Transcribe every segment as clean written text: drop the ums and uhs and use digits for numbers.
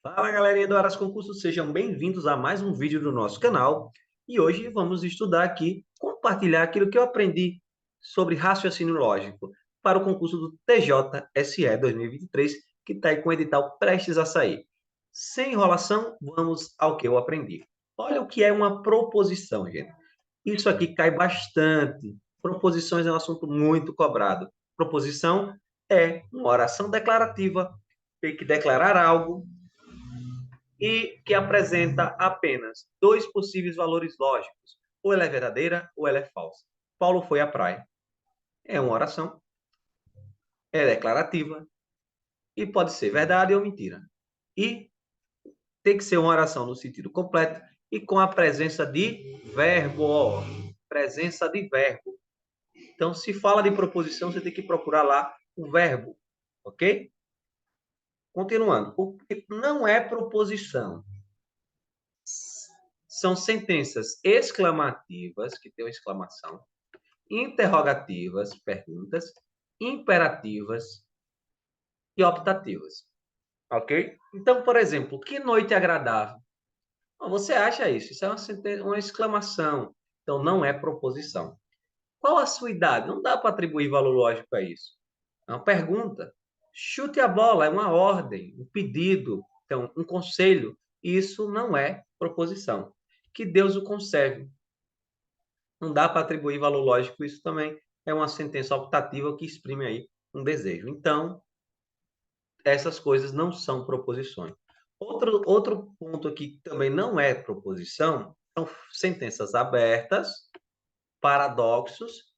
Fala galerinha do Aras Concursos, sejam bem-vindos a mais um vídeo do nosso canal. E hoje vamos estudar aqui, compartilhar aquilo que eu aprendi sobre raciocínio lógico para o concurso do TJSE 2023, que está aí com o edital prestes a sair. Sem enrolação, vamos ao que eu aprendi. Olha o que é uma proposição, gente. Isso aqui cai bastante. Proposições é um assunto muito cobrado. Proposição é uma oração declarativa, tem que declarar algo e que apresenta apenas dois possíveis valores lógicos. Ou ela é verdadeira ou ela é falsa. Paulo foi à praia. É uma oração, é declarativa e pode ser verdade ou mentira. E tem que ser uma oração no sentido completo e com a presença de verbo. Presença de verbo. Então, se fala de proposição, você tem que procurar lá o verbo, ok? Continuando. O que não é proposição são sentenças exclamativas, que tem uma exclamação, interrogativas, perguntas, imperativas e optativas. Ok? Então, por exemplo, que noite agradável. Você acha isso? Isso é uma exclamação. Então, não é proposição. Qual a sua idade? Não dá para atribuir valor lógico a isso. É uma pergunta. Chute a bola, é uma ordem, um pedido, então, um conselho. Isso não é proposição. Que Deus o conserve. Não dá para atribuir valor lógico, isso também é uma sentença optativa que exprime aí um desejo. Então, essas coisas não são proposições. Outro ponto aqui que também não é proposição são sentenças abertas, paradoxos,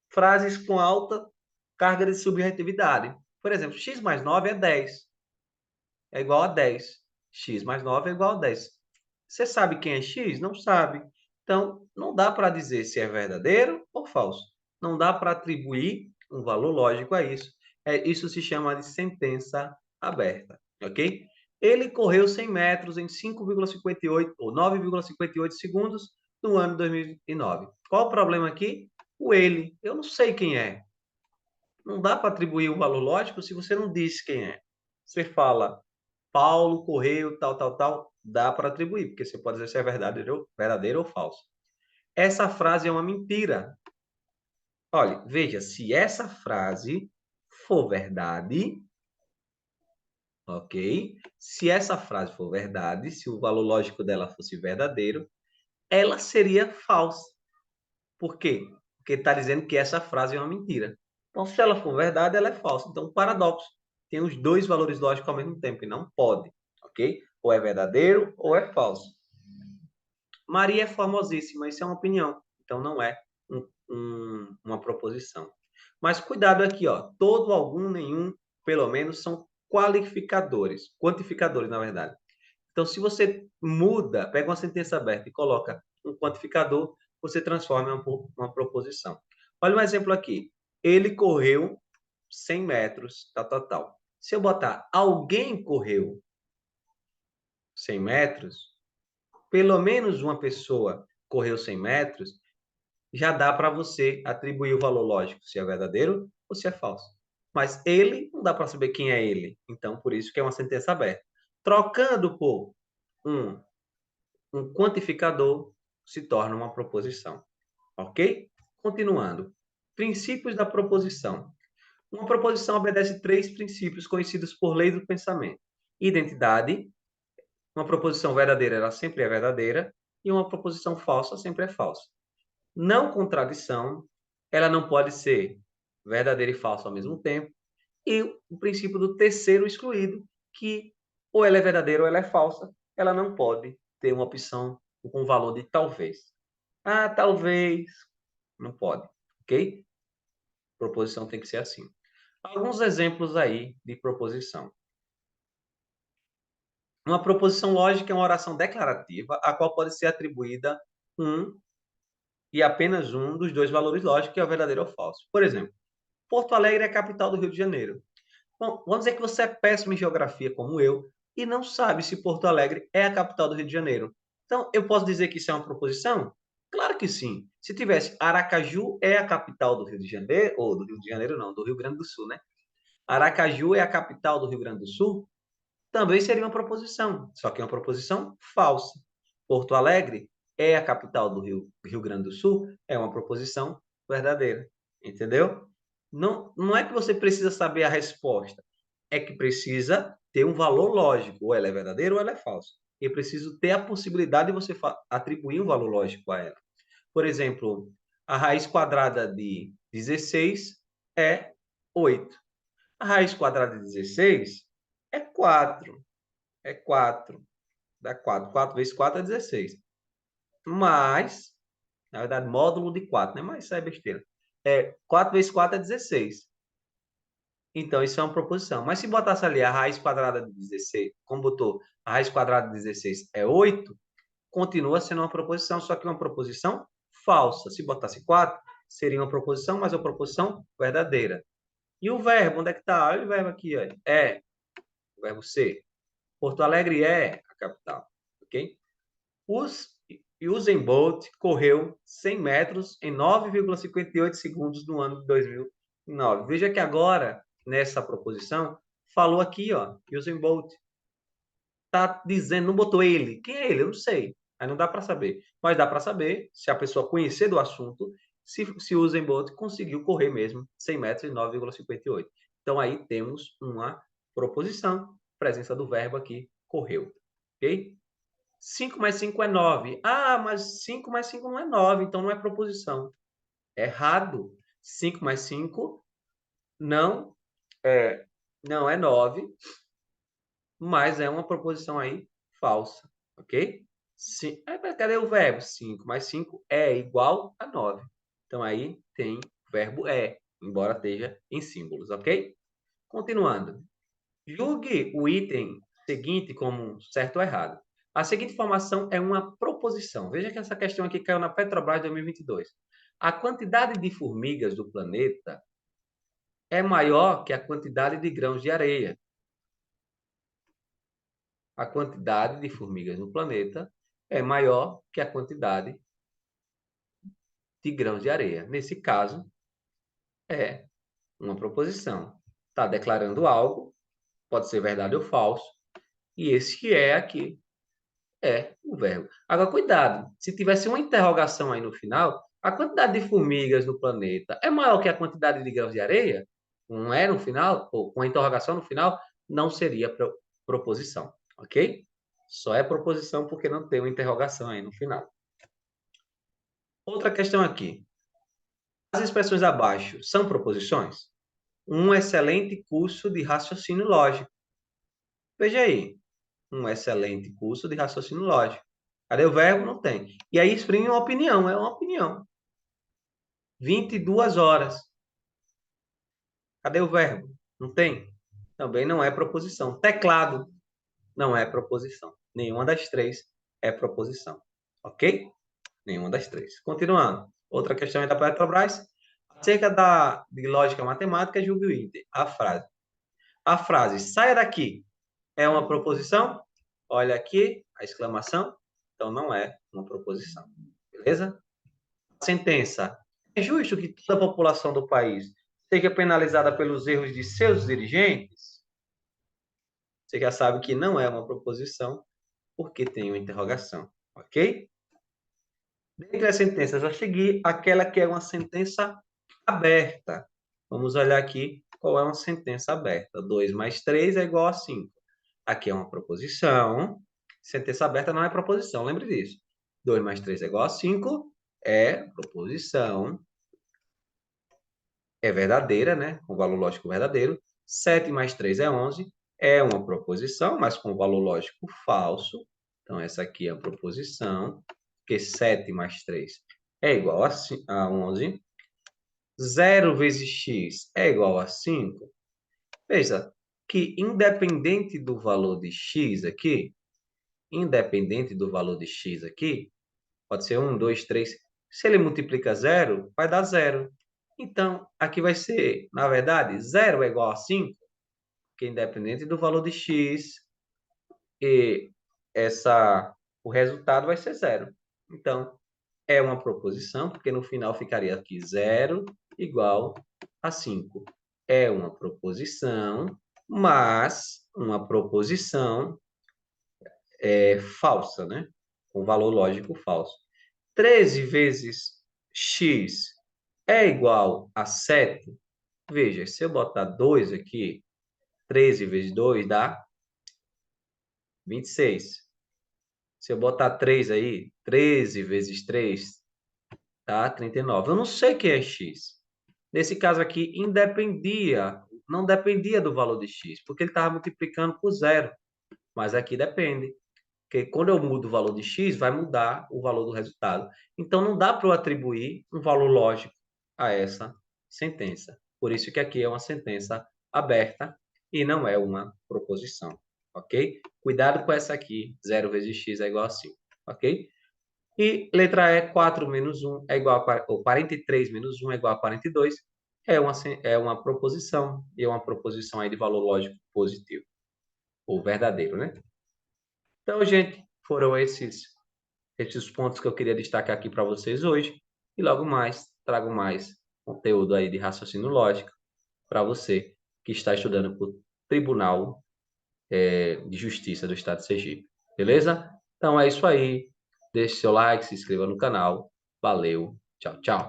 frases com alta carga de subjetividade. Por exemplo, x mais 9 é 10. É igual a 10. X mais 9 é igual a 10. Você sabe quem é x? Não sabe. Então, não dá para dizer se é verdadeiro ou falso. Não dá para atribuir um valor lógico a isso. Isso se chama de sentença aberta, ok? Ele correu 100 metros em 5,58 ou 9,58 segundos no ano 2009. Qual o problema aqui? O ele. Eu não sei quem é. Não dá para atribuir um valor lógico se você não disse quem é. Você fala Paulo correu, tal, tal, tal, dá para atribuir, porque você pode dizer se é verdadeiro ou falso. Essa frase é uma mentira. Olha, veja, se essa frase for verdade, ok? Se essa frase for verdade, se o valor lógico dela fosse verdadeiro, ela seria falsa. Por quê? Porque está dizendo que essa frase é uma mentira. Então, se ela for verdade, ela é falsa. Então, paradoxo. Tem os dois valores lógicos ao mesmo tempo e não pode, ok? Ou é verdadeiro ou é falso. Maria é famosíssima, isso é uma opinião. Então, não é uma proposição. Mas cuidado aqui, ó. Todo, algum, nenhum, pelo menos, são qualificadores. Quantificadores, na verdade. Então, se você muda, pega uma sentença aberta e coloca um quantificador, você transforma em uma proposição. Olha um exemplo aqui. Ele correu 100 metros, tal, tal, tal. Se eu botar alguém correu 100 metros, pelo menos uma pessoa correu 100 metros, já dá para você atribuir o valor lógico, se é verdadeiro ou se é falso. Mas ele, não dá para saber quem é ele. Então, por isso que é uma sentença aberta. Trocando por um um quantificador se torna uma proposição. Ok? Continuando. Princípios da proposição. Uma proposição obedece três princípios conhecidos por lei do pensamento: identidade, uma proposição verdadeira, ela sempre é verdadeira, e uma proposição falsa sempre é falsa. Não contradição, ela não pode ser verdadeira e falsa ao mesmo tempo, e o princípio do terceiro excluído, que ou ela é verdadeira ou ela é falsa, ela não pode ter uma opção com valor de talvez. Ah, talvez. Não pode, ok? Proposição tem que ser assim. Alguns exemplos aí de proposição. Uma proposição lógica é uma oração declarativa, a qual pode ser atribuída um e apenas um dos dois valores lógicos, que é o verdadeiro ou falso. Por exemplo, Porto Alegre é a capital do Rio de Janeiro. Bom, vamos dizer que você é péssimo em geografia, como eu, e não sabe se Porto Alegre é a capital do Rio de Janeiro. Então, eu posso dizer que isso é uma proposição? Claro que sim. Se tivesse Aracaju é a capital do Rio de Janeiro, ou do Rio de Janeiro não, do Rio Grande do Sul, né? Aracaju é a capital do Rio Grande do Sul? também seria uma proposição, só que é uma proposição falsa. Porto Alegre é a capital do Rio Grande do Sul, é uma proposição verdadeira. Entendeu? Não é que você precisa saber a resposta, é que precisa ter um valor lógico, ou ela é verdadeira ou ela é falsa. E preciso ter a possibilidade de você atribuir um valor lógico a ela. Por exemplo, a raiz quadrada de 16 é 8. A raiz quadrada de 16 é 4. É 4. Dá 4. 4 vezes 4 é 16. Mas, na verdade, módulo de 4, né? Mas isso é besteira. 4 vezes 4 é 16. Então, isso é uma proposição. Mas se botasse ali a raiz quadrada de 16, como botou a raiz quadrada de 16 é 8, continua sendo uma proposição, só que uma proposição falsa. Se botasse 4, seria uma proposição, mas uma proposição verdadeira. E o verbo, onde é que está? Olha o verbo aqui, ó. É, o verbo ser. Porto Alegre é a capital, ok? Usain Bolt correu 100 metros em 9,58 segundos no ano de 2009. Veja que agora, nessa proposição, falou aqui, ó, Usain Bolt. Tá dizendo, não botou ele. Quem é ele? Eu não sei. Aí não dá para saber. Mas dá para saber, se a pessoa conhecer do assunto, se o Usain Bolt conseguiu correr mesmo 100 metros em 9,58. Então aí temos uma proposição, presença do verbo aqui, correu. Ok? 5 mais 5 é 9. Ah, mas 5 mais 5 não é 9, então não é proposição. Errado. 5 mais 5 não não é 9, mas é uma proposição aí falsa, ok? Cadê o verbo? 5 mais 5 é igual a 9. Então aí tem o verbo é, embora esteja em símbolos, ok? Continuando. Julgue o item seguinte como certo ou errado. A seguinte informação é uma proposição. Veja que essa questão aqui caiu na Petrobras 2022. A quantidade de formigas do planeta é maior que a quantidade de grãos de areia. A quantidade de formigas no planeta é maior que a quantidade de grãos de areia. Nesse caso, é uma proposição. Está declarando algo, pode ser verdade ou falso, e esse que é aqui é o verbo. Agora, cuidado, se tivesse uma interrogação aí no final, a quantidade de formigas no planeta é maior que a quantidade de grãos de areia? Não é no final, ou com a interrogação no final, não seria proposição, ok? Só é proposição porque não tem uma interrogação aí no final. Outra questão aqui. As expressões abaixo são proposições? Um excelente curso de raciocínio lógico. Veja aí, um excelente curso de raciocínio lógico. Cadê o verbo? Não tem. E aí exprime uma opinião, é uma opinião. 22 horas. Cadê o verbo? Não tem. Também não é proposição. Teclado não é proposição. Nenhuma das três é proposição. Ok? Nenhuma das três. Continuando. Outra questão é da Petrobras. Acerca de lógica matemática, julgue o item. A frase. A frase saia daqui é uma proposição? Olha aqui a exclamação. Então não é uma proposição. Beleza? Sentença. É justo que toda a população do país seja penalizada pelos erros de seus dirigentes? Você já sabe que não é uma proposição, porque tem uma interrogação, ok? Dentre as sentenças a seguir, aquela que é uma sentença aberta. Vamos olhar aqui qual é uma sentença aberta. 2 mais 3 é igual a 5. Aqui é uma proposição. Sentença aberta não é proposição, lembre disso. 2 mais 3 é igual a 5 é proposição. É verdadeira, né? Com valor lógico verdadeiro. 7 mais 3 é 11. É uma proposição, mas com valor lógico falso. Então, essa aqui é a proposição, porque 7 mais 3 é igual a 11. 0 vezes x é igual a 5. Veja que, independente do valor de x aqui, pode ser 1, 2, 3. Se ele multiplica 0, vai dar 0. Então, aqui vai ser, na verdade, 0 é igual a 5, que independente do valor de x, e o resultado vai ser 0. Então, é uma proposição, porque no final ficaria aqui 0 igual a 5. É uma proposição, mas uma proposição falsa, né? Com valor lógico falso. 13 vezes x é igual a 7. Veja, se eu botar 2 aqui, 13 vezes 2 dá 26. Se eu botar 3 aí, 13 vezes 3 dá 39. Eu não sei o que é x. Nesse caso aqui, não dependia do valor de x, porque ele estava multiplicando por zero. Mas aqui depende. Porque quando eu mudo o valor de x, vai mudar o valor do resultado. Então, não dá para eu atribuir um valor lógico a essa sentença. Por isso que aqui é uma sentença aberta e não é uma proposição, ok? Cuidado com essa aqui, 0 vezes x é igual a 5, ok? E letra E, 4 menos 1 é igual a, ou 43 menos 1 é igual a 42, é uma proposição, e é uma proposição aí de valor lógico positivo, ou verdadeiro, né? Então, gente, foram esses pontos que eu queria destacar aqui para vocês hoje. E logo mais, trago mais conteúdo aí de raciocínio lógico para você que está estudando para o Tribunal de Justiça do Estado de Sergipe. Beleza? Então é isso aí. Deixe seu like, se inscreva no canal. Valeu. Tchau, tchau.